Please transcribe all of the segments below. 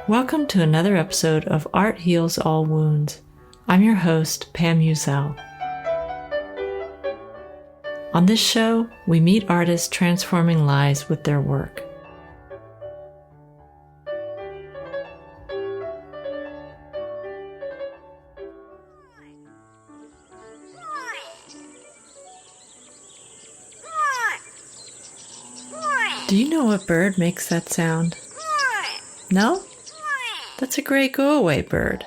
Welcome to another episode of Art Heals All Wounds. I'm your host, Pam Uzel. On this show, we meet artists transforming lives with their work. Do you know what bird makes that sound? No? That's a gray go-away bird.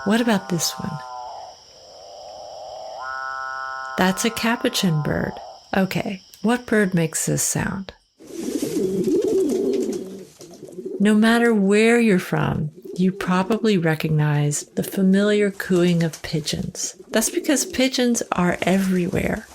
What about this one? That's a capuchin bird. Okay, what bird makes this sound? No matter where you're from, you probably recognize the familiar cooing of pigeons. That's because pigeons are everywhere.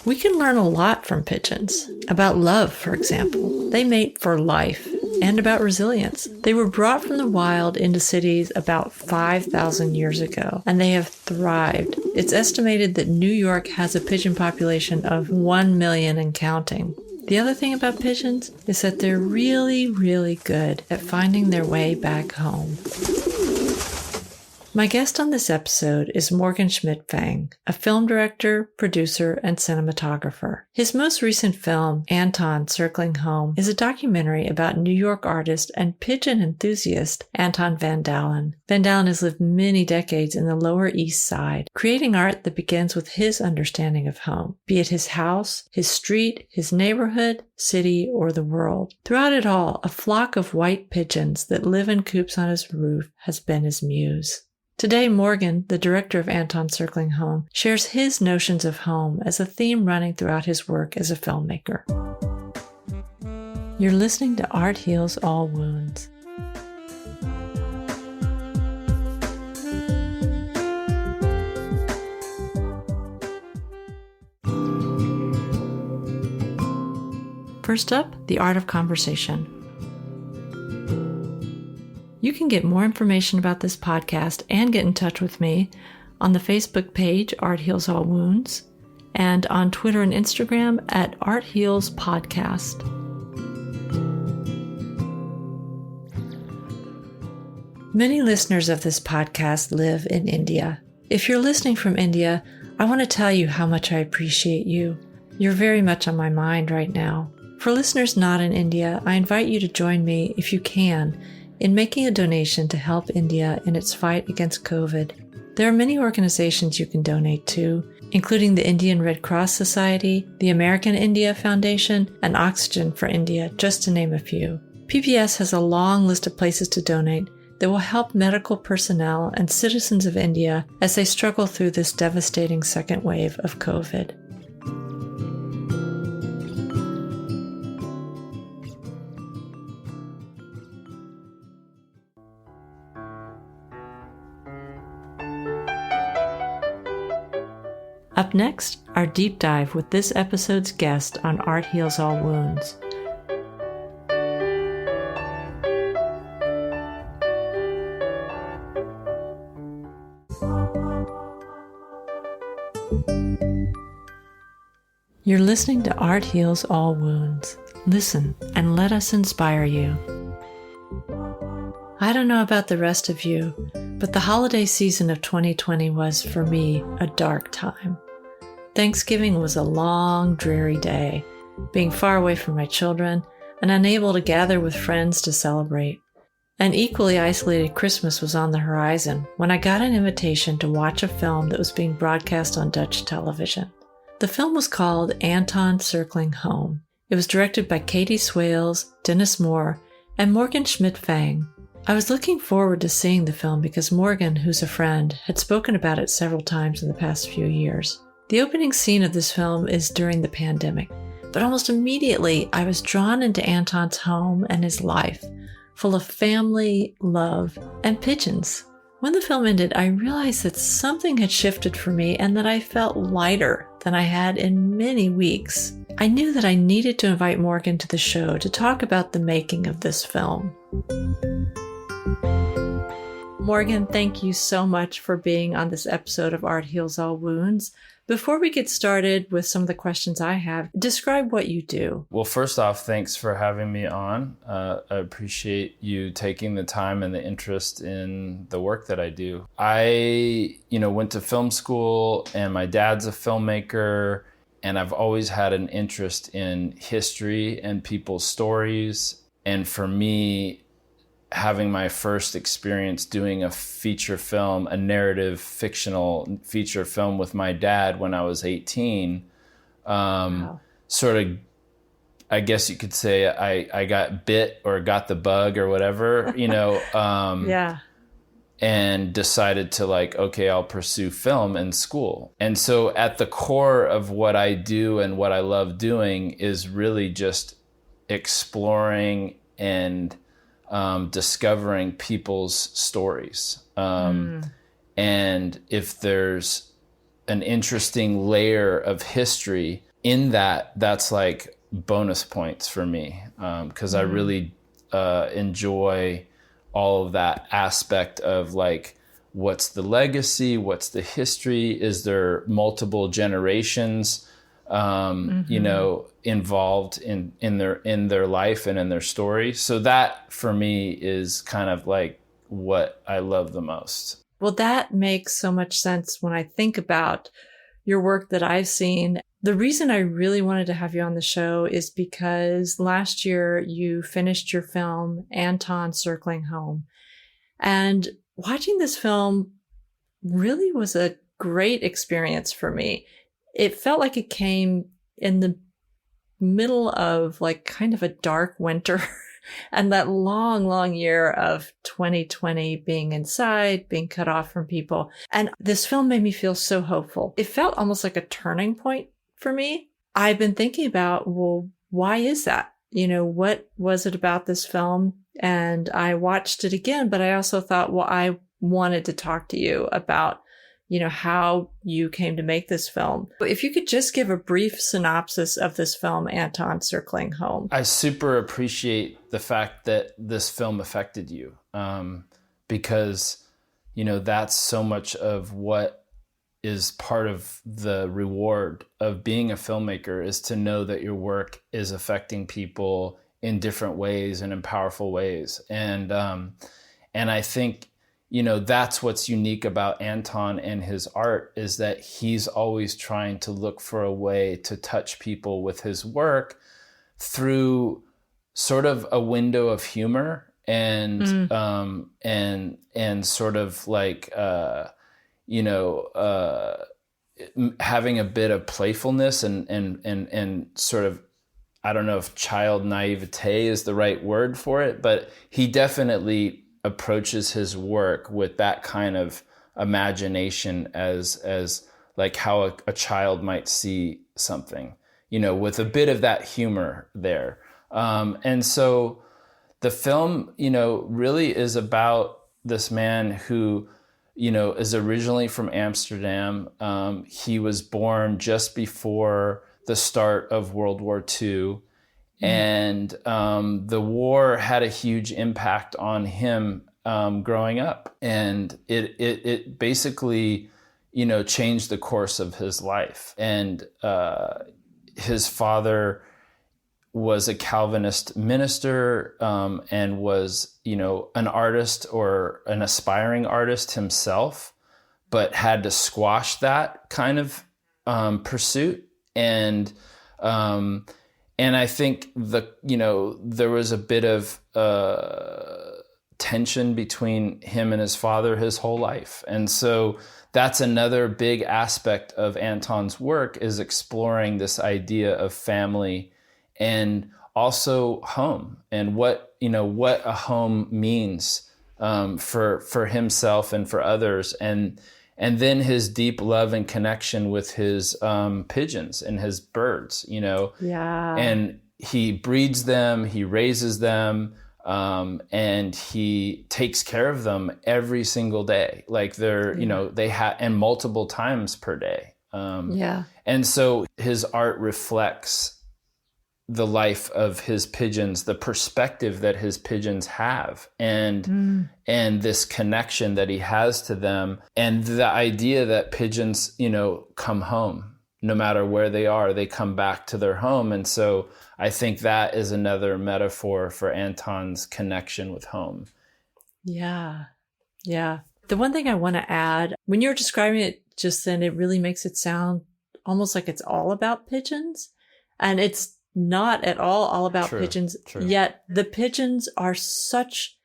We can learn a lot from pigeons. About love, for example. They mate for life. And about resilience. They were brought from the wild into cities about 5,000 years ago, and they have thrived. It's estimated that New York has a pigeon population of 1 million and counting. The other thing about pigeons is that they're really, really good at finding their way back home. My guest on this episode is Morgan Schmidt-Feng, a film director, producer, and cinematographer. His most recent film, Anton Circling Home, is a documentary about New York artist and pigeon enthusiast Anton van Dalen. Van Dalen has lived many decades in the Lower East Side, creating art that begins with his understanding of home, be it his house, his street, his neighborhood, city, or the world. Throughout it all, a flock of white pigeons that live in coops on his roof has been his muse. Today, Morgan, the director of Anton Circling Home, shares his notions of home as a theme running throughout his work as a filmmaker. You're listening to Art Heals All Wounds. First up, the art of conversation. You can get more information about this podcast and get in touch with me on the Facebook page, Art Heals All Wounds, and on Twitter and Instagram at Art Heals Podcast. Many listeners of this podcast live in India. If you're listening from India, I want to tell you how much I appreciate you. You're very much on my mind right now. For listeners not in India, I invite you to join me, if you can, in making a donation to help India in its fight against COVID. There are many organizations you can donate to, including the Indian Red Cross Society, the American India Foundation, and Oxygen for India, just to name a few. PBS has a long list of places to donate that will help medical personnel and citizens of India as they struggle through this devastating second wave of COVID. Up next, our deep dive with this episode's guest on Art Heals All Wounds. You're listening to Art Heals All Wounds. Listen and let us inspire you. I don't know about the rest of you, but the holiday season of 2020 was, for me, a dark time. Thanksgiving was a long, dreary day, being far away from my children and unable to gather with friends to celebrate. An equally isolated Christmas was on the horizon when I got an invitation to watch a film that was being broadcast on Dutch television. The film was called Anton Circling Home. It was directed by Katie Swales, Dennis Moore, and Morgan Schmidt-Feng. I was looking forward to seeing the film because Morgan, who's a friend, had spoken about it several times in the past few years. The opening scene of this film is during the pandemic, but almost immediately I was drawn into Anton's home and his life, full of family, love, and pigeons. When the film ended, I realized that something had shifted for me and that I felt lighter than I had in many weeks. I knew that I needed to invite Morgan to the show to talk about the making of this film. Morgan, thank you so much for being on this episode of Art Heals All Wounds. Before we get started with some of the questions I have, describe what you do. Well, first off, thanks for having me on. I appreciate you taking the time and the interest in the work that I do. I, went to film school, and my dad's a filmmaker, and I've always had an interest in history and people's stories. And for me, having my first experience doing a feature film, a narrative fictional feature film with my dad when I was 18, wow. Sort of, I guess you could say I got bit or got the bug or whatever, Yeah. And decided to okay, I'll pursue film in school. And so at the core of what I do and what I love doing is really just exploring and discovering people's stories. And if there's an interesting layer of history in that, that's like bonus points for me. Because I really enjoy all of that aspect of what's the legacy, what's the history, is there multiple generations involved in their life and in their story. So that for me is kind of what I love the most. Well, that makes so much sense when I think about your work that I've seen. The reason I really wanted to have you on the show is because last year you finished your film, Anton Circling Home. And watching this film really was a great experience for me. It felt like it came in the middle of kind of a dark winter and that long, long year of 2020 being inside, being cut off from people. And this film made me feel so hopeful. It felt almost like a turning point for me. I've been thinking about, well, why is that? What was it about this film? And I watched it again, but I also thought, well, I wanted to talk to you about how you came to make this film. If you could just give a brief synopsis of this film, Anton Circling Home. I super appreciate the fact that this film affected you, because, that's so much of what is part of the reward of being a filmmaker, is to know that your work is affecting people in different ways and in powerful ways. And I think, that's what's unique about Anton and his art, is that he's always trying to look for a way to touch people with his work through sort of a window of humor and sort of having a bit of playfulness and sort of, I don't know if child naivete is the right word for it, but he definitely approaches his work with that kind of imagination as how a child might see something, with a bit of that humor there. And so the film, really is about this man who, is originally from Amsterdam. He was born just before the start of World War II. And the war had a huge impact on him growing up. And it basically, changed the course of his life. And his father was a Calvinist minister and was, an artist or an aspiring artist himself, but had to squash that kind of pursuit. And I think there was a bit of tension between him and his father his whole life. And so that's another big aspect of Anton's work, is exploring this idea of family and also home, and what a home means for himself and for others. And then his deep love and connection with his pigeons and his birds, Yeah. And he breeds them, he raises them, and he takes care of them every single day. They're, they have, and multiple times per day. Yeah. And so his art reflects the life of his pigeons, the perspective that his pigeons have, and this connection that he has to them, and the idea that pigeons, come home. No matter where they are, they come back to their home. And so I think that is another metaphor for Anton's connection with home. Yeah. Yeah. The one thing I want to add, when you're describing it just then, it really makes it sound almost like it's all about pigeons. And it's not at all about pigeons. True. Yet the pigeons are such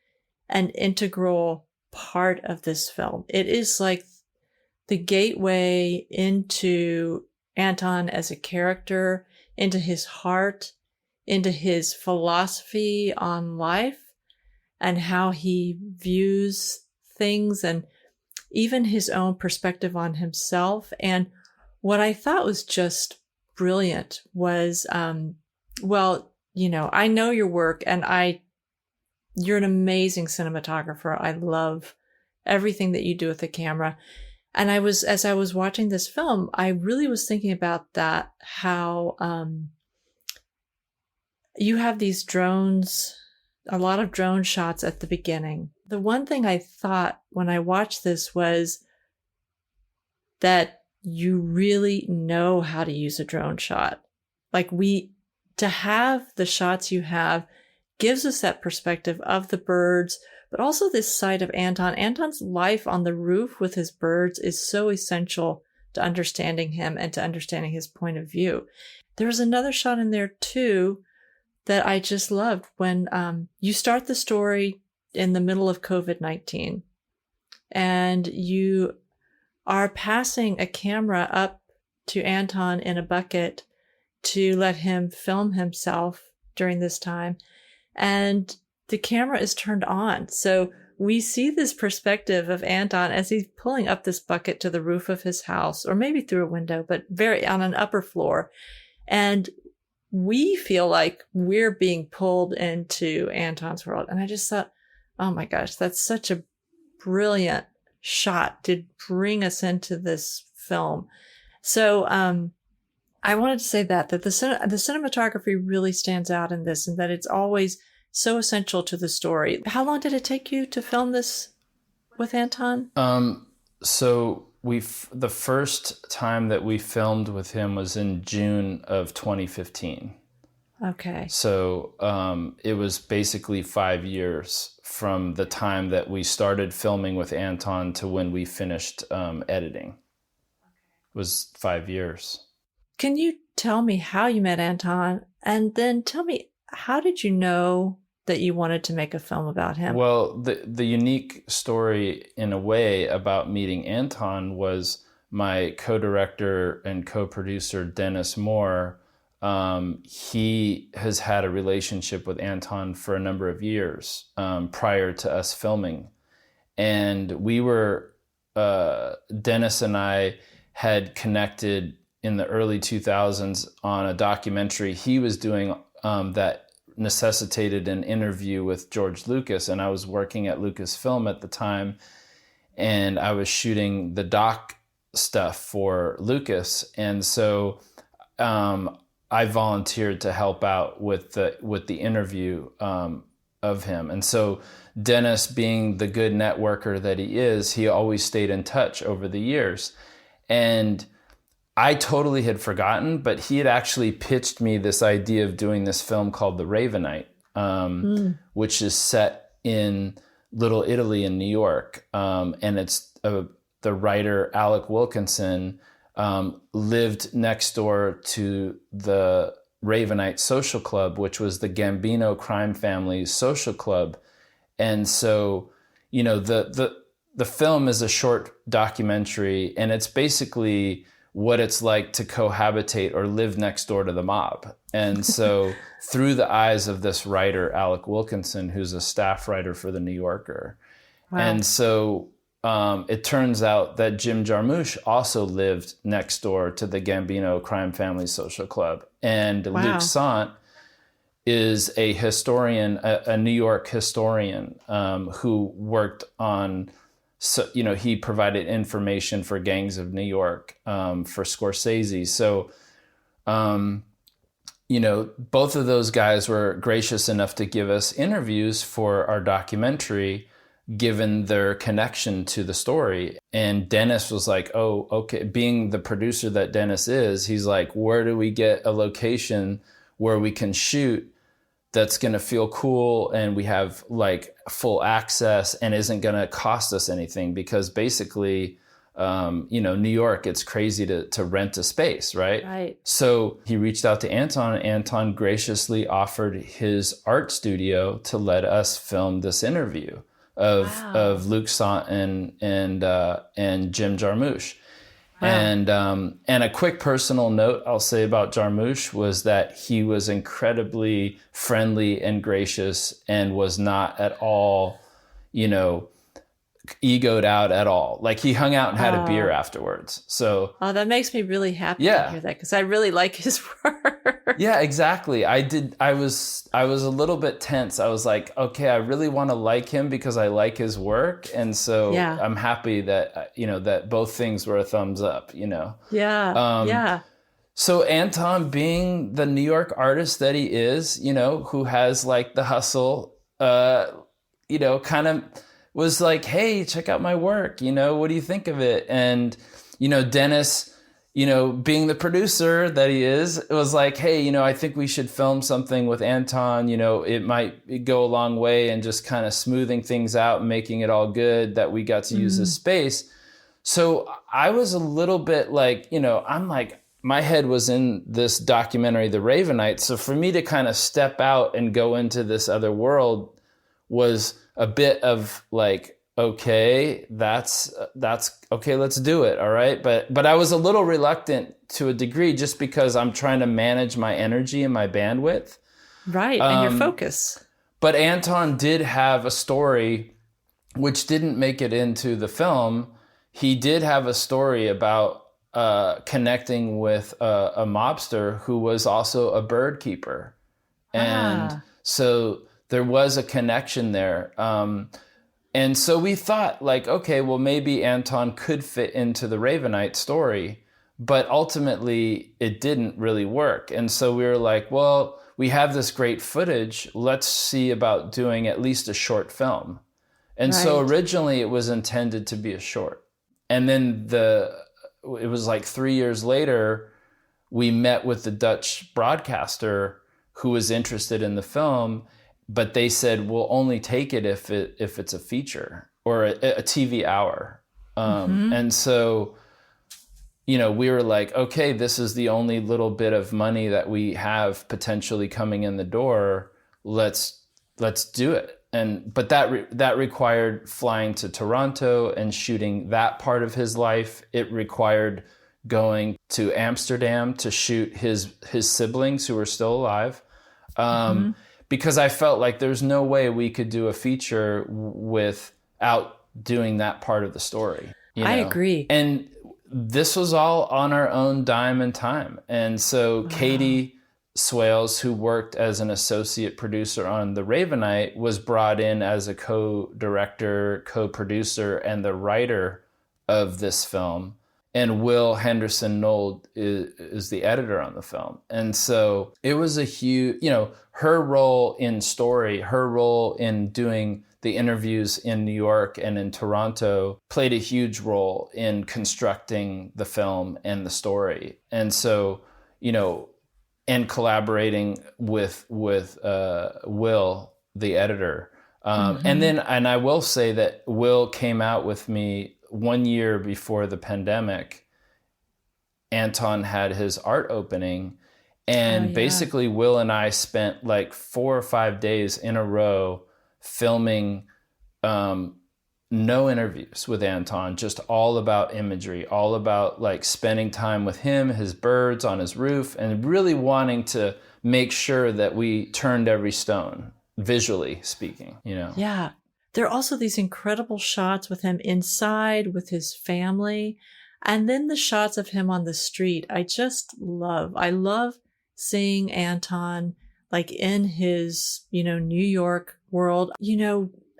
an integral part of this film. It is like the gateway into Anton as a character, into his heart, into his philosophy on life and how he views things, and even his own perspective on himself. And what I thought was just brilliant was, I know your work, and you're an amazing cinematographer. I love everything that you do with the camera. And as I was watching this film, I really was thinking about that, how you have these drones, a lot of drone shots at the beginning. The one thing I thought when I watched this was that you really know how to use a drone shot. Like to have the shots you have gives us that perspective of the birds, but also this side of Anton. Anton's life on the roof with his birds is so essential to understanding him and to understanding his point of view. There was another shot in there too that I just loved when you start the story in the middle of COVID-19 and you are passing a camera up to Anton in a bucket to let him film himself during this time. And the camera is turned on. So we see this perspective of Anton as he's pulling up this bucket to the roof of his house, or maybe through a window, but very on an upper floor. And we feel like we're being pulled into Anton's world. And I just thought, oh my gosh, that's such a brilliant shot to bring us into this film. So I wanted to say that the cinematography really stands out in this, and that it's always so essential to the story. How long did it take you to film this with Anton? So the first time that we filmed with him was in June of 2015. Okay. So it was basically 5 years from the time that we started filming with Anton to when we finished editing. It was 5 years. Can you tell me how you met Anton? And then tell me, how did you know that you wanted to make a film about him? Well, the unique story in a way about meeting Anton was my co-director and co-producer, Dennis Moore. He has had a relationship with Anton for a number of years prior to us filming. And we were, Dennis and I had connected in the early 2000s on a documentary he was doing that necessitated an interview with George Lucas. And I was working at Lucasfilm at the time, and I was shooting the doc stuff for Lucas. And so I volunteered to help out with the interview of him. And so Dennis, being the good networker that he is, he always stayed in touch over the years. And I totally had forgotten, but he had actually pitched me this idea of doing this film called The Ravenite, which is set in Little Italy in New York. And it's the writer Alec Wilkinson lived next door to the Ravenite Social Club, which was the Gambino crime family's social club. And so, the film is a short documentary, and it's basically what it's like to cohabitate or live next door to the mob. And so through the eyes of this writer, Alec Wilkinson, who's a staff writer for The New Yorker. Wow. And so it turns out that Jim Jarmusch also lived next door to the Gambino crime family social club. And wow. Luc Sant is a historian, a New York historian who worked on, he provided information for Gangs of New York for Scorsese. So both of those guys were gracious enough to give us interviews for our documentary, given their connection to the story. And Dennis was like, oh, okay. Being the producer that Dennis is, he's like, where do we get a location where we can shoot that's going to feel cool and we have like full access and isn't going to cost us anything? Because basically, New York, it's crazy to rent a space, right? Right. So he reached out to Anton, and Anton graciously offered his art studio to let us film this interview of Luc Sant and Jim Jarmusch. Wow. And a quick personal note I'll say about Jarmusch was that he was incredibly friendly and gracious and was not at all, egoed out at all. Like he hung out and had a beer afterwards. So that makes me really happy to hear that, because I really like his work. Yeah, exactly. I was a little bit tense. I was like, okay, I really want to like him because I like his work, and so I'm happy that that both things were a thumbs up. Yeah. So Anton, being the New York artist that he is, who has like the hustle, kind of was like, hey, check out my work. What do you think of it? And, Dennis, being the producer that he is, it was like, hey, I think we should film something with Anton. It might go a long way and just kind of smoothing things out and making it all good that we got to use this space. So I was a little bit like, I'm like, my head was in this documentary, The Ravenites. So for me to kind of step out and go into this other world was a bit of like, okay, that's okay, let's do it. All right. But I was a little reluctant to a degree just because I'm trying to manage my energy and my bandwidth. Right. And your focus. But Anton did have a story which didn't make it into the film. He did have a story about connecting with a mobster who was also a bird keeper. And so there was a connection there. And so we thought like, okay, well, maybe Anton could fit into the Ravenite story, but ultimately it didn't really work. And so we were like, well, we have this great footage. Let's see about doing at least a short film. And so originally it was intended to be a short. And then it was like 3 years later, we met with the Dutch broadcaster who was interested in the film, but they said, we'll only take it if it's a feature or a TV hour. And so, we were like, okay, this is the only little bit of money that we have potentially coming in the door. Let's do it. But that required flying to Toronto and shooting that part of his life. It required going to Amsterdam to shoot his siblings who were still alive. Because I felt like there's no way we could do a feature without doing that part of the story. I agree. And this was all on our own dime and time. And so Katie Swales, who worked as an associate producer on The Ravenite, was brought in as a co-director, co-producer, and the writer of this film. And Will Henderson Nold is the editor on the film. And so it was a huge, her role in story, her role in doing the interviews in New York and in Toronto played a huge role in constructing the film and the story. And so, and collaborating with Will, the editor. And I will say that Will came out with me 1 year before the pandemic. Anton had his art opening, and basically Will and I spent like 4 or 5 days in a row filming no interviews with Anton, just all about imagery, all about like spending time with him, his birds on his roof, and really wanting to make sure that we turned every stone, visually speaking, Yeah. There are also these incredible shots with him inside with his family. And then the shots of him on the street. I love seeing Anton like in his, New York world.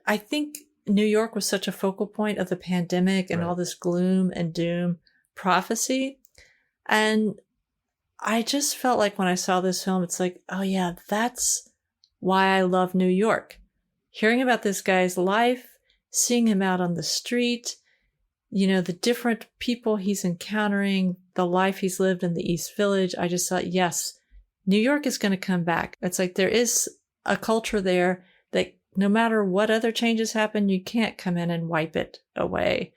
I think New York was such a focal point of the pandemic and all this gloom and doom prophecy. And I just felt like when I saw this film, it's like, oh yeah, that's why I love New York. Hearing about this guy's life, seeing him out on the street, the different people he's encountering, the life he's lived in the East Village. I just thought, yes, New York is going to come back. It's like there is a culture there that no matter what other changes happen, you can't come in and wipe it away.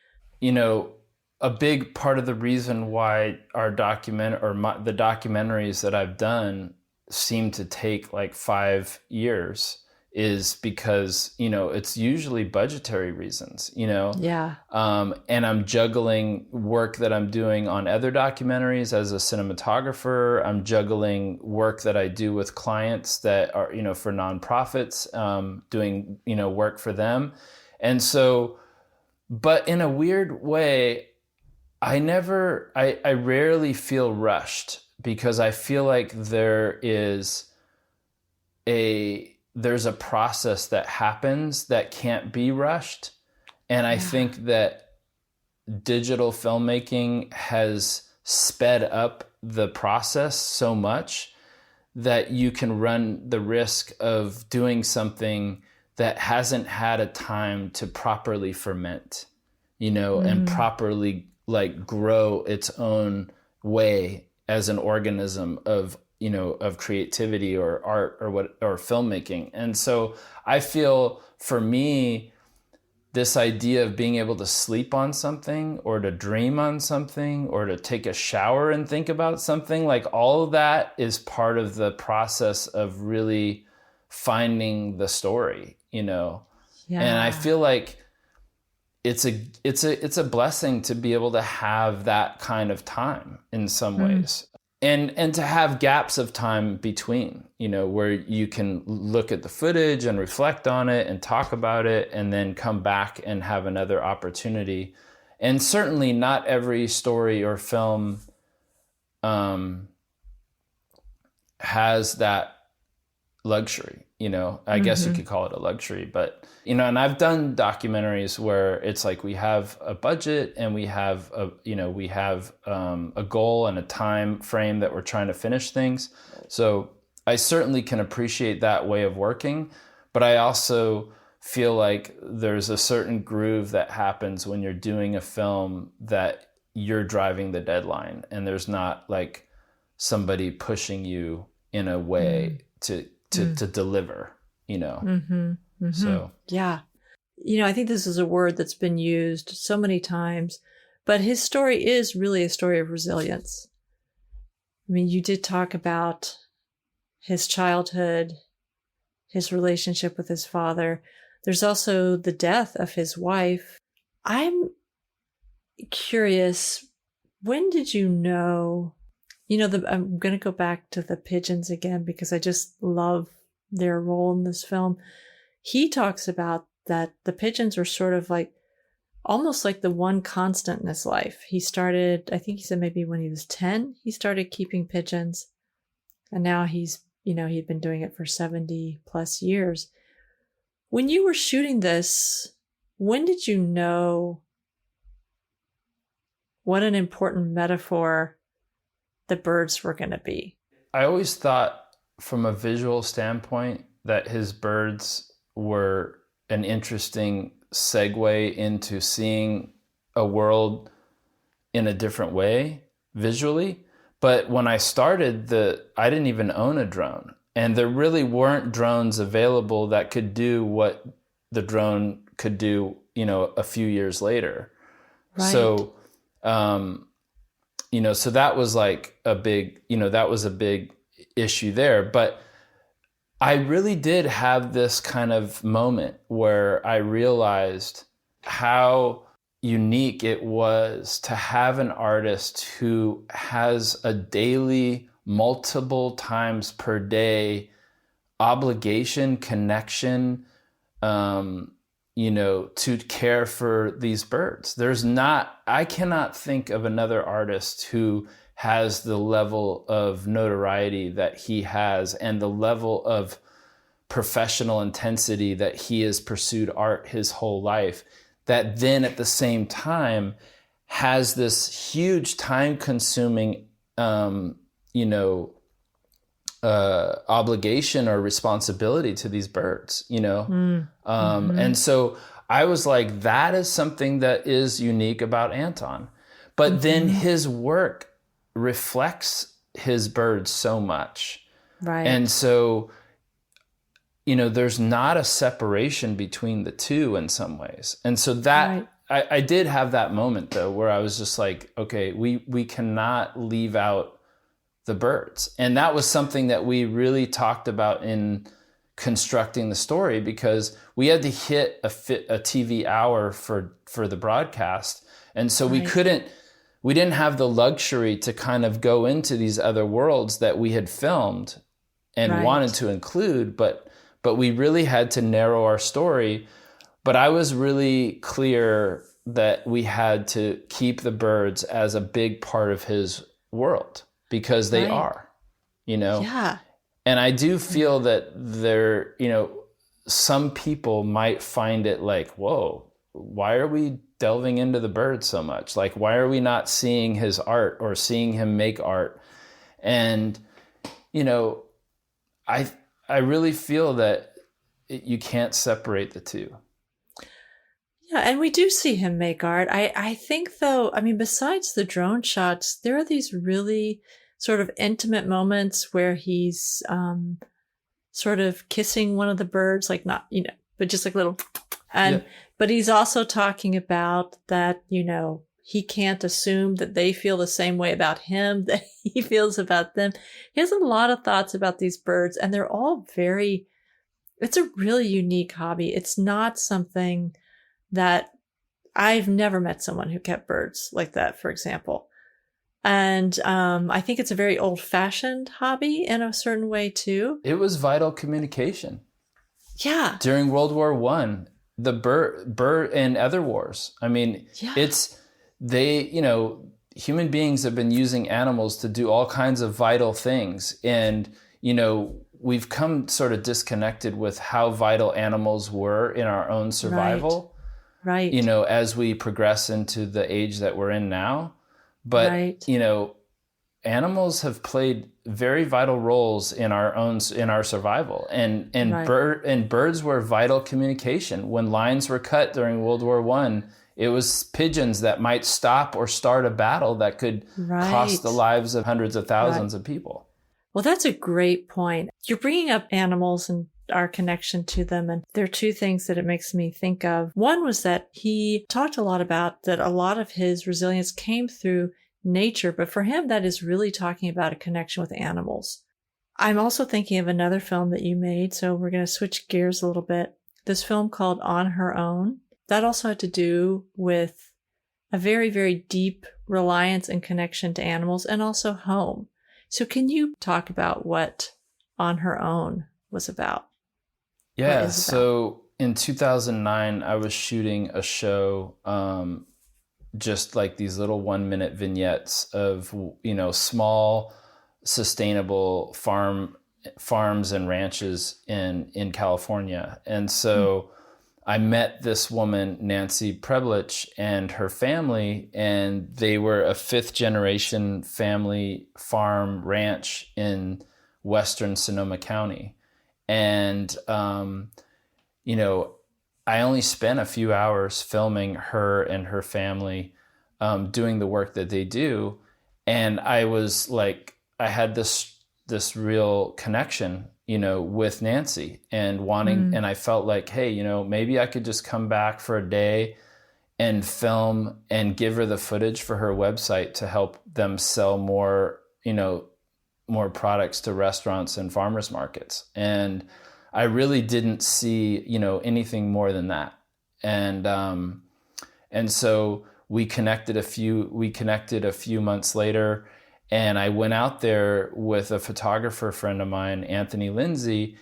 A big part of the reason why the documentaries that I've done seem to take like 5 years is because, it's usually budgetary reasons, Yeah. And I'm juggling work that I'm doing on other documentaries as a cinematographer. I'm juggling work that I do with clients that are, for nonprofits, doing, work for them. And so, but in a weird way, I rarely feel rushed because I feel like there's a process that happens that can't be rushed. And I think that digital filmmaking has sped up the process so much that you can run the risk of doing something that hasn't had a time to properly ferment, and properly like grow its own way as an organism of creativity or art or filmmaking. And so I feel for me, this idea of being able to sleep on something or to dream on something or to take a shower and think about something, like all of that is part of the process of really finding the story, Yeah. And I feel like it's a blessing to be able to have that kind of time in some ways. And to have gaps of time between, where you can look at the footage and reflect on it and talk about it and then come back and have another opportunity. And certainly not every story or film has that luxury, I guess you could call it a luxury, but, and I've done documentaries where it's like we have a budget and we have a goal and a time frame that we're trying to finish things. So I certainly can appreciate that way of working, but I also feel like there's a certain groove that happens when you're doing a film that you're driving the deadline and there's not like somebody pushing you in a way to deliver, So, yeah. I think this is a word that's been used so many times, but his story is really a story of resilience. I mean, you did talk about his childhood, his relationship with his father. There's also the death of his wife. I'm curious, when did you know, I'm going to go back to the pigeons again because I just love their role in this film. He talks about that the pigeons were sort of like, almost like the one constant in his life. He started, I think he said maybe when he was 10, he started keeping pigeons. And now he'd been doing it for 70 plus years. When you were shooting this, when did you know what an important metaphor the birds were going to be? I always thought from a visual standpoint that his birds were an interesting segue into seeing a world in a different way visually. But when I started, I didn't even own a drone. And there really weren't drones available that could do what the drone could do, a few years later. Right. So, so that was like a big, that was a big issue there. But I really did have this kind of moment where I realized how unique it was to have an artist who has a daily, multiple times per day obligation, connection, to care for these birds. I cannot think of another artist who has the level of notoriety that he has and the level of professional intensity that he has pursued art his whole life, that then at the same time has this huge time-consuming, obligation or responsibility to these birds, and so I was like, that is something that is unique about Anton. But then his work reflects his birds so much. Right. And so, there's not a separation between the two in some ways. And so that I did have that moment though, where I was just like, okay, we cannot leave out the birds. And that was something that we really talked about in constructing the story, because we had to hit a TV hour for the broadcast. And so we didn't have the luxury to kind of go into these other worlds that we had filmed and wanted to include, but we really had to narrow our story. But I was really clear that we had to keep the birds as a big part of his world, because they are, Yeah. And I do feel that there, some people might find it like, whoa, why are we delving into the birds so much? Like, why are we not seeing his art or seeing him make art? And, I really feel that you can't separate the two. Yeah, and we do see him make art. I think, though, besides the drone shots, there are these really sort of intimate moments where he's sort of kissing one of the birds, like not, but just like little, but he's also talking about that, he can't assume that they feel the same way about him that he feels about them. He has a lot of thoughts about these birds, and they're all it's a really unique hobby. It's not something that I've never met someone who kept birds like that, for example. And I think it's a very old-fashioned hobby in a certain way too. It was vital communication. Yeah. During World War I, the bird and other wars. Human beings have been using animals to do all kinds of vital things. And, we've come sort of disconnected with how vital animals were in our own survival. Right. As we progress into the age that we're in now. But, animals have played very vital roles in our survival, and birds were vital communication. When lines were cut during World War I, it was pigeons that might stop or start a battle that could cost the lives of hundreds of thousands of people. Well, that's a great point. You're bringing up animals and our connection to them. And there are two things that it makes me think of. One was that he talked a lot about that a lot of his resilience came through nature, but for him, that is really talking about a connection with animals. I'm also thinking of another film that you made, so we're going to switch gears a little bit. This film called On Her Own, that also had to do with a very, very deep reliance and connection to animals and also home. So can you talk about what On Her Own was about? Yeah, so in 2009, I was shooting a show, just like these little 1-minute vignettes of, small, sustainable farms and ranches in California. And so I met this woman, Nancy Preblich, and her family, and they were a 5th-generation family farm ranch in western Sonoma County. And, I only spent a few hours filming her and her family doing the work that they do. And I was like, I had this real connection, with Nancy and wanting, and I felt like, hey, maybe I could just come back for a day and film and give her the footage for her website to help them sell more, more products to restaurants and farmers markets. And I really didn't see, anything more than that. And so we connected a few months later, and I went out there with a photographer friend of mine, Anthony Lindsay,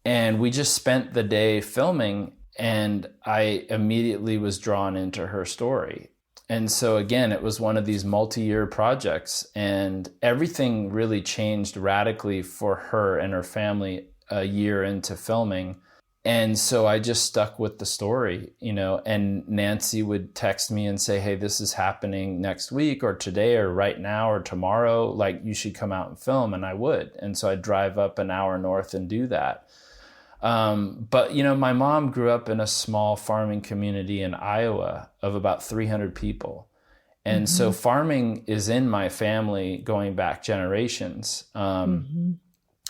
and we just spent the day filming, and I immediately was drawn into her story. And so again, it was one of these multi-year projects, and everything really changed radically for her and her family a year into filming. And so I just stuck with the story, you know, and Nancy would text me and say, hey, this is happening next week or today or right now or tomorrow. Like, you should come out and film. And I would. And so I'd drive up an hour north and do that. But, you know, my mom grew up in a small farming community in Iowa of about 300 people. And so farming is in my family going back generations.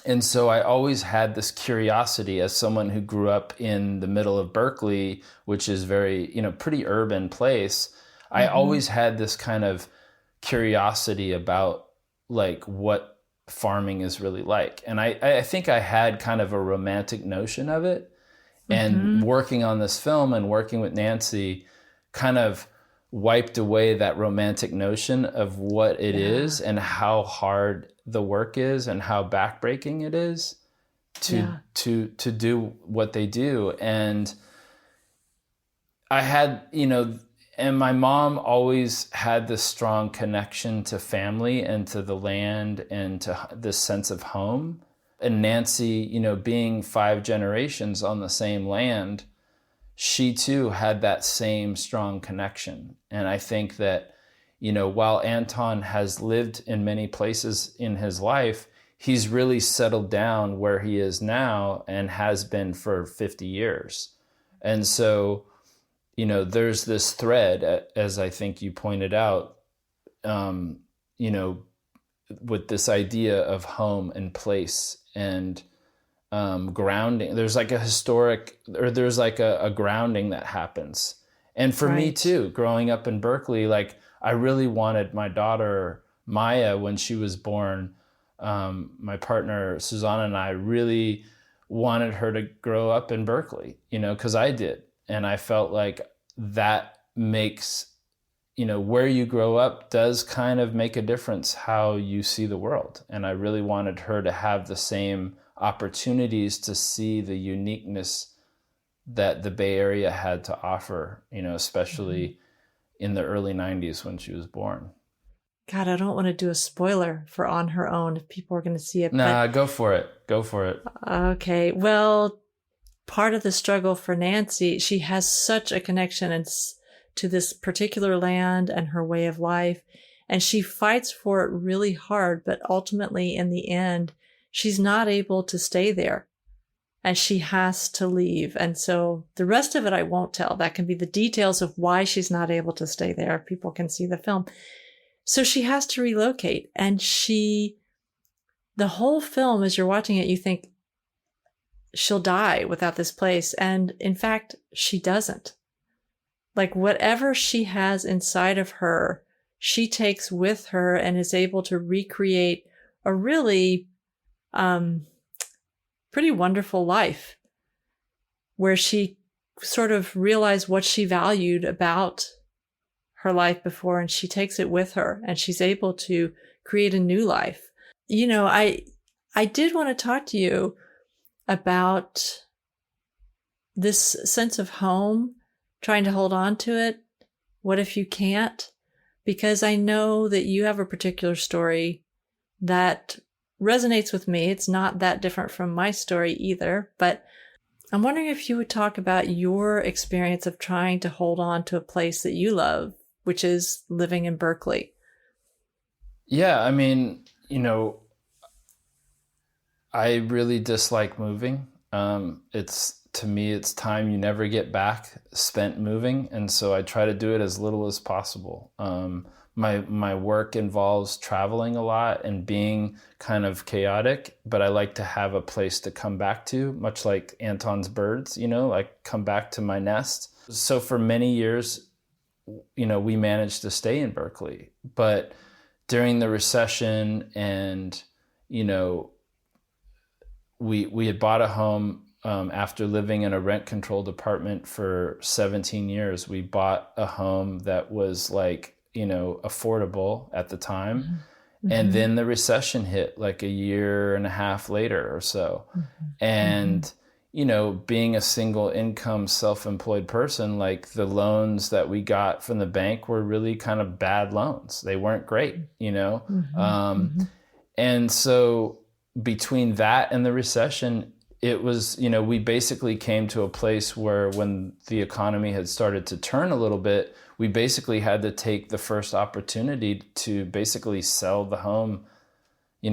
And so I always had this curiosity as someone who grew up in the middle of Berkeley, which is very, you know, pretty urban place. I always had this kind of curiosity about like what farming is really like. And I think I had kind of a romantic notion of it. And working on this film and working with Nancy kind of wiped away that romantic notion of what it is and how hard the work is and how backbreaking it is to do what they do. And I had, you know, and my mom always had this strong connection to family and to the land and to this sense of home. And Nancy, you know, being 5 generations on the same land, she too had that same strong connection. And I think that, you know, while Anton has lived in many places in his life, he's really settled down where he is now and has been for 50 years. And so, you know, there's this thread, as I think you pointed out, you know, with this idea of home and place and grounding. There's like a historic, or there's like a grounding that happens. And for me too, growing up in Berkeley, like I really wanted my daughter Maya, when she was born, my partner Susanna and I really wanted her to grow up in Berkeley, you know, because I did. And I felt like that makes, you know, where you grow up does kind of make a difference how you see the world. And I really wanted her to have the same opportunities to see the uniqueness that the Bay Area had to offer, you know, especially in the early 90s when she was born. God, I don't want to do a spoiler for On Her Own if people are going to see it. Nah, go for it. Go for it. Okay. Well, part of the struggle for Nancy, she has such a connection to this particular land and her way of life. And she fights for it really hard. But ultimately, in the end, she's not able to stay there. And she has to leave. And so the rest of it I won't tell. That can be the details of why she's not able to stay there. People can see the film. So she has to relocate. And the whole film, as you're watching it, you think she'll die without this place. And in fact, she doesn't. Like whatever she has inside of her, she takes with her and is able to recreate a really pretty wonderful life where she sort of realized what she valued about her life before, and she takes it with her and she's able to create a new life. You know, I did want to talk to you about this sense of home, trying to hold on to it. What if you can't? Because I know that you have a particular story that resonates with me. It's not that different from my story either, but I'm wondering if you would talk about your experience of trying to hold on to a place that you love, which is living in Berkeley. Yeah, I mean, you know, I really dislike moving. To me, it's time you never get back spent moving. And so I try to do it as little as possible. My work involves traveling a lot and being kind of chaotic, but I like to have a place to come back to, much like Anton's birds, you know, like come back to my nest. So for many years, you know, we managed to stay in Berkeley, but during the recession and, you know, we had bought a home after living in a rent-controlled apartment for 17 years. We bought a home that was like, you know, affordable at the time. Mm-hmm. And then the recession hit like a year and a half later or so. Mm-hmm. And, you know, being a single income self-employed person, like the loans that we got from the bank were really kind of bad loans. They weren't great, you know? And so between that and the recession, it was, we basically came to a place where when the economy had started to turn a little bit, we basically had to take the first opportunity to basically sell the home,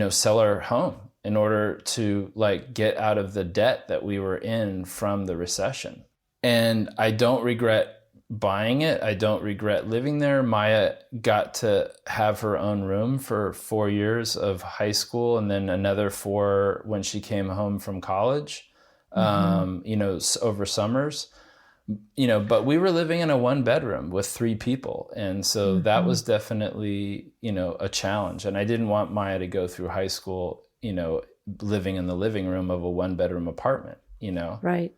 sell our home in order to like get out of the debt that we were in from the recession. And I don't regret buying it. I don't regret living there. Maya got to have her own room for 4 years of high school and then another 4 when she came home from college, over summers, but we were living in a 1-bedroom with 3 people. And so that was definitely, a challenge. And I didn't want Maya to go through high school, living in the living room of a 1-bedroom apartment, Right.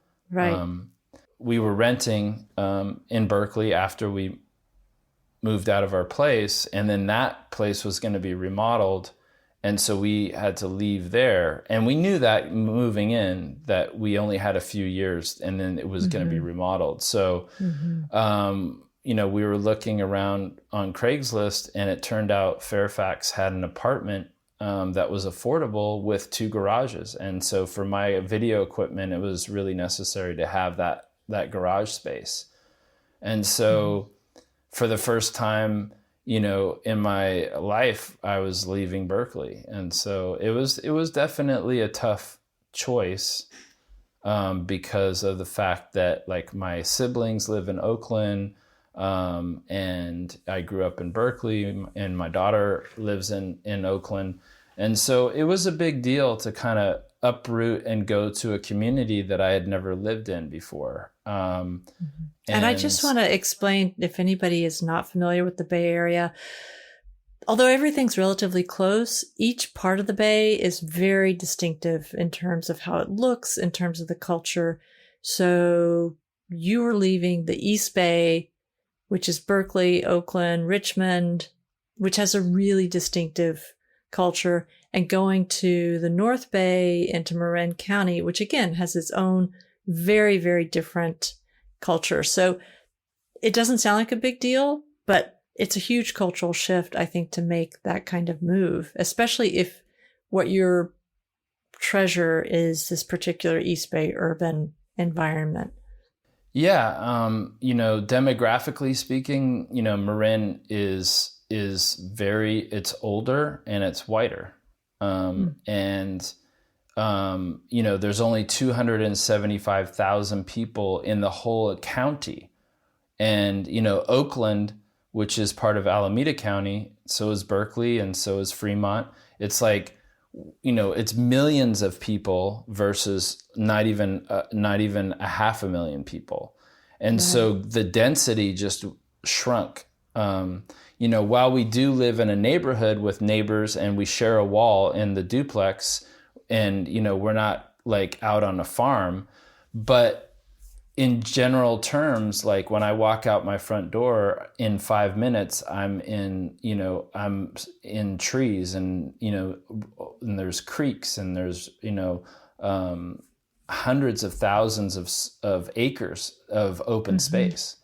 We were renting in Berkeley after we moved out of our place, and then that place was going to be remodeled, and so we had to leave there. And we knew that moving in that we only had a few years, and then it was going to be remodeled. So, we were looking around on Craigslist, and it turned out Fairfax had an apartment that was affordable with 2 garages. And so for my video equipment, it was really necessary to have that garage space. And so for the first time, in my life, I was leaving Berkeley. And so it was definitely a tough choice because of the fact that like my siblings live in Oakland, and I grew up in Berkeley, and my daughter lives in Oakland. And so it was a big deal to kind of uproot and go to a community that I had never lived in before. And I just want to explain, if anybody is not familiar with the Bay Area, although everything's relatively close, each part of the Bay is very distinctive in terms of how it looks, in terms of the culture. So you were leaving the East Bay, which is Berkeley, Oakland, Richmond, which has a really distinctive culture, and going to the North Bay into Marin County, which again has its own very, very different culture. So it doesn't sound like a big deal, but it's a huge cultural shift, I think, to make that kind of move, especially if what your treasure is this particular East Bay urban environment. Yeah. Demographically speaking, Marin is it's older and it's whiter. And there's only 275,000 people in the whole county. And, Oakland, which is part of Alameda County, so is Berkeley and so is Fremont. It's like, it's millions of people versus not even 500,000 people. And so the density just shrunk. While we do live in a neighborhood with neighbors and we share a wall in the duplex, and, we're not like out on a farm, but in general terms, like when I walk out my front door in 5 minutes, I'm in trees and, and there's creeks and there's, hundreds of thousands of acres of open space.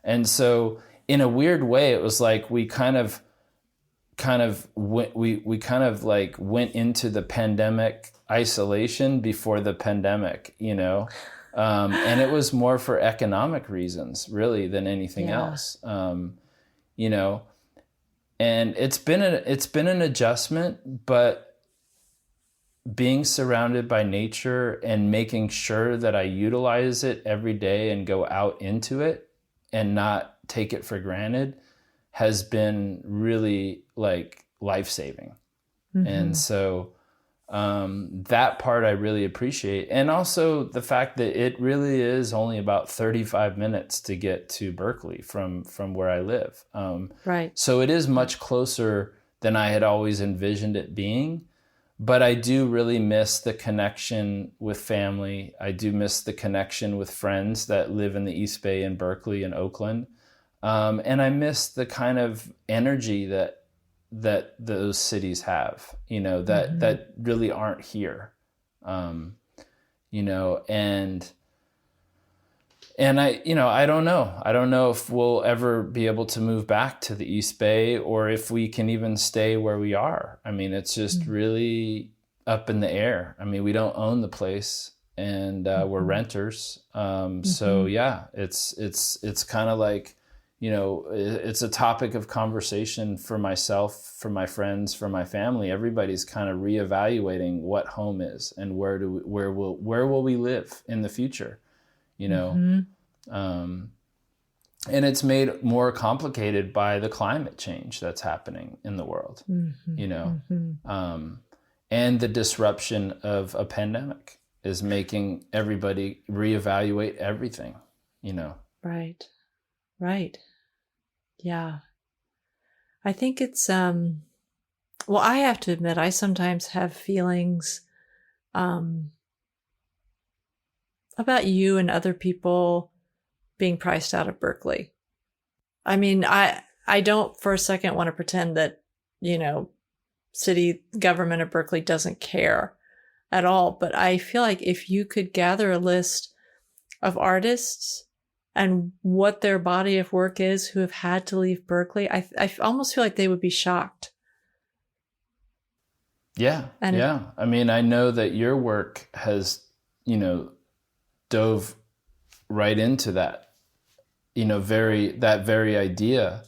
And so in a weird way, it was like we kind of went into the pandemic isolation before the pandemic, and it was more for economic reasons really than anything else, and it's been an adjustment, but being surrounded by nature and making sure that I utilize it every day and go out into it and not take it for granted has been really like life-saving. And so that part I really appreciate. And also the fact that it really is only about 35 minutes to get to Berkeley from where I live. Right. So it is much closer than I had always envisioned it being. But I do really miss the connection with family. I do miss the connection with friends that live in the East Bay and Berkeley and Oakland. And I miss the kind of energy that those cities have, that really aren't here, and I don't know if we'll ever be able to move back to the East Bay or if we can even stay where we are. I mean, it's just really up in the air. I mean, we don't own the place. and we're renters. So yeah, it's kind of like, it's a topic of conversation for myself, for my friends, for my family. Everybody's kind of reevaluating what home is and where will we live in the future, and it's made more complicated by the climate change that's happening in the world, and the disruption of a pandemic is making everybody reevaluate everything, Right. Right. Yeah. I think it's, well, I have to admit, I sometimes have feelings, about you and other people being priced out of Berkeley. I mean, I don't for a second want to pretend that, city government of Berkeley doesn't care at all. But I feel like if you could gather a list of artists and what their body of work is who have had to leave Berkeley, I almost feel like they would be shocked. Yeah. Yeah. I mean, I know that your work has, dove right into that, that very idea.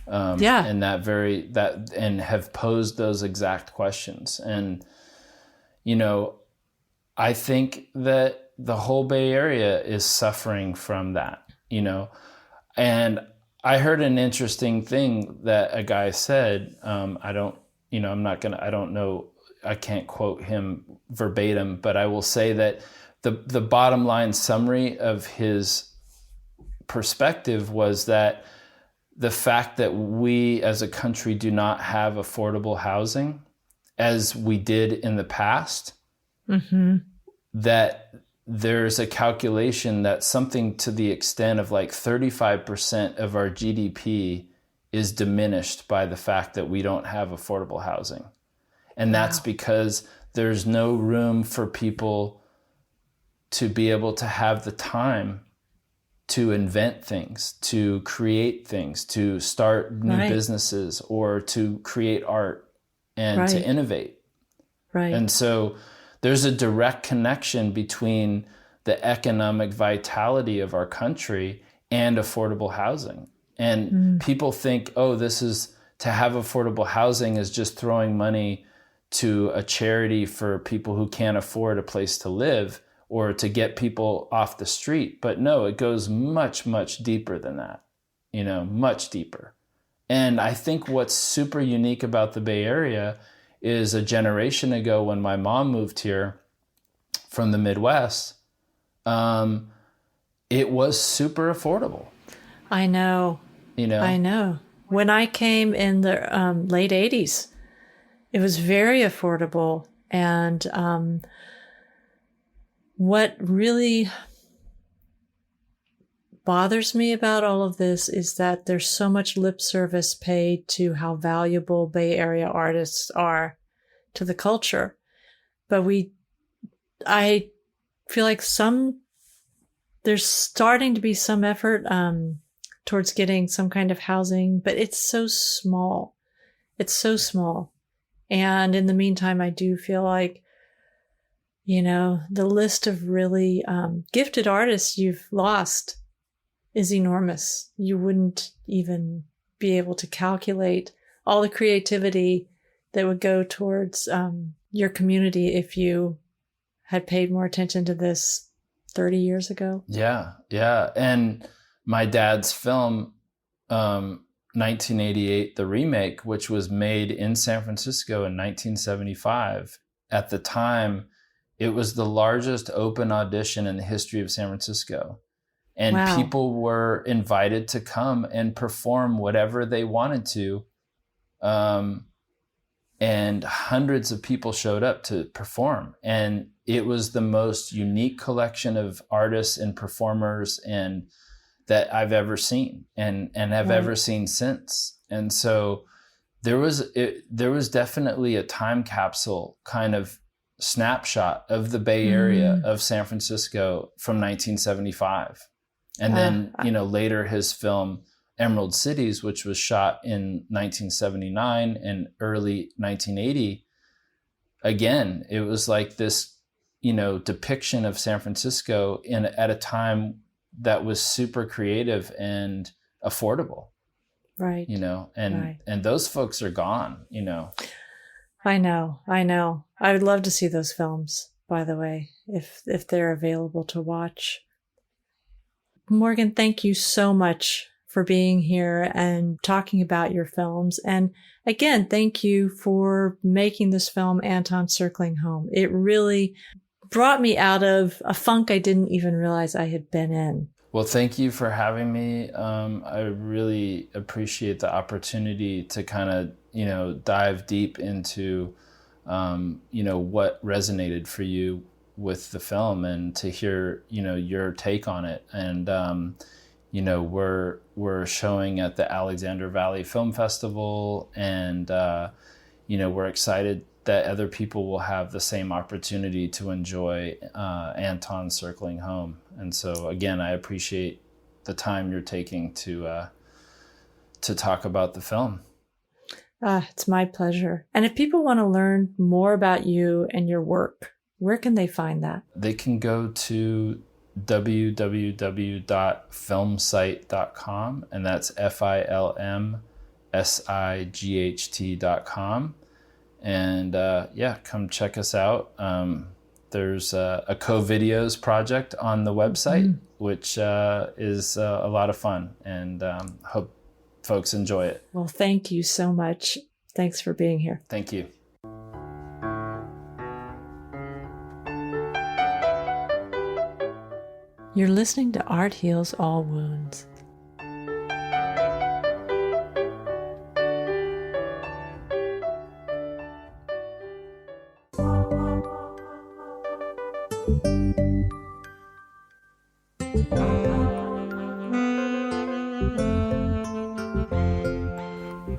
And and have posed those exact questions. And, I think that the whole Bay Area is suffering from that, and I heard an interesting thing that a guy said. I can't quote him verbatim, but I will say that the bottom line summary of his perspective was that the fact that we as a country do not have affordable housing as we did in the past, that there's a calculation that something to the extent of like 35% of our GDP is diminished by the fact that we don't have affordable housing. And that's because there's no room for people to be able to have the time to invent things, to create things, to start new businesses, or to create art and to innovate. Right. And so there's a direct connection between the economic vitality of our country and affordable housing. And people think, this is to have affordable housing is just throwing money to a charity for people who can't afford a place to live or to get people off the street. But no, it goes much, much deeper than that, much deeper. And I think what's super unique about the Bay Area is a generation ago when my mom moved here from the Midwest, it was super affordable. I know. I know. When I came in the late 80s, it was very affordable. And what really bothers me about all of this is that there's so much lip service paid to how valuable Bay Area artists are to the culture. But I feel like there's starting to be some effort towards getting some kind of housing, but it's so small. It's so small. And in the meantime, I do feel like, the list of really gifted artists you've lost is enormous. You wouldn't even be able to calculate all the creativity that would go towards your community if you had paid more attention to this 30 years ago. Yeah. Yeah. And my dad's film, 1988, the remake, which was made in San Francisco in 1975, at the time, it was the largest open audition in the history of San Francisco. And people were invited to come and perform whatever they wanted to. And hundreds of people showed up to perform. And it was the most unique collection of artists and performers and that I've ever seen and have ever seen since. And so there was definitely a time capsule kind of snapshot of the Bay Area of San Francisco from 1975. And then, later his film Emerald Cities, which was shot in 1979 and early 1980. Again, it was like this depiction of San Francisco at a time that was super creative and affordable. Right. And those folks are gone, I know. I would love to see those films, by the way, if they're available to watch. Morgan, thank you so much for being here and talking about your films. And again, thank you for making this film, Anton Circling Home. It really brought me out of a funk I didn't even realize I had been in. Well, thank you for having me. I really appreciate the opportunity to kind of, dive deep into, what resonated for you with the film and to hear, your take on it. And, we're showing at the Alexander Valley Film Festival, and, we're excited that other people will have the same opportunity to enjoy Anton Circling Home. And so, again, I appreciate the time you're taking to talk about the film. It's my pleasure. And if people want to learn more about you and your work, where can they find that? They can go to www.filmsight.com, and that's filmsight.com. And come check us out. There's a co-videos project on the website, which is a lot of fun, and hope folks enjoy it. Well, thank you so much. Thanks for being here. Thank you. You're listening to Art Heals All Wounds.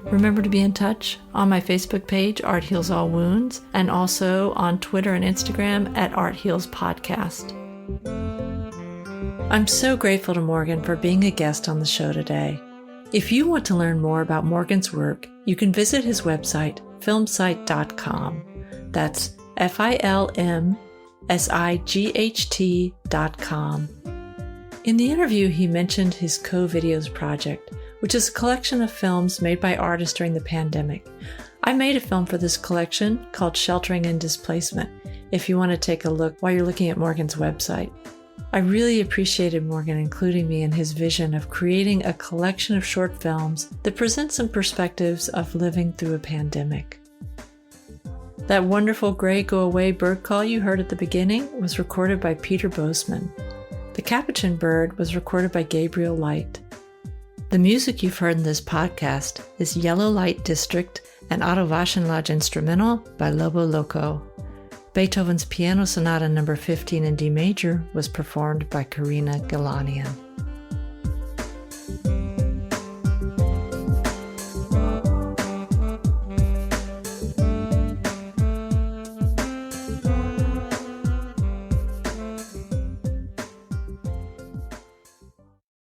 Remember to be in touch on my Facebook page, Art Heals All Wounds, and also on Twitter and Instagram at Art Heals Podcast. I'm so grateful to Morgan for being a guest on the show today. If you want to learn more about Morgan's work, you can visit his website, filmsight.com. That's filmsight.com. In the interview, he mentioned his co-videos project, which is a collection of films made by artists during the pandemic. I made a film for this collection called Sheltering and Displacement, if you want to take a look while you're looking at Morgan's website. I really appreciated Morgan including me in his vision of creating a collection of short films that present some perspectives of living through a pandemic. That wonderful gray go-away bird call you heard at the beginning was recorded by Peter Boseman. The capuchin bird was recorded by Gabriel Light. The music you've heard in this podcast is Yellow Light District and Autowaschenlage Instrumental by Lobo Loco. Beethoven's Piano Sonata No. 15 in D major was performed by Karina Galanian.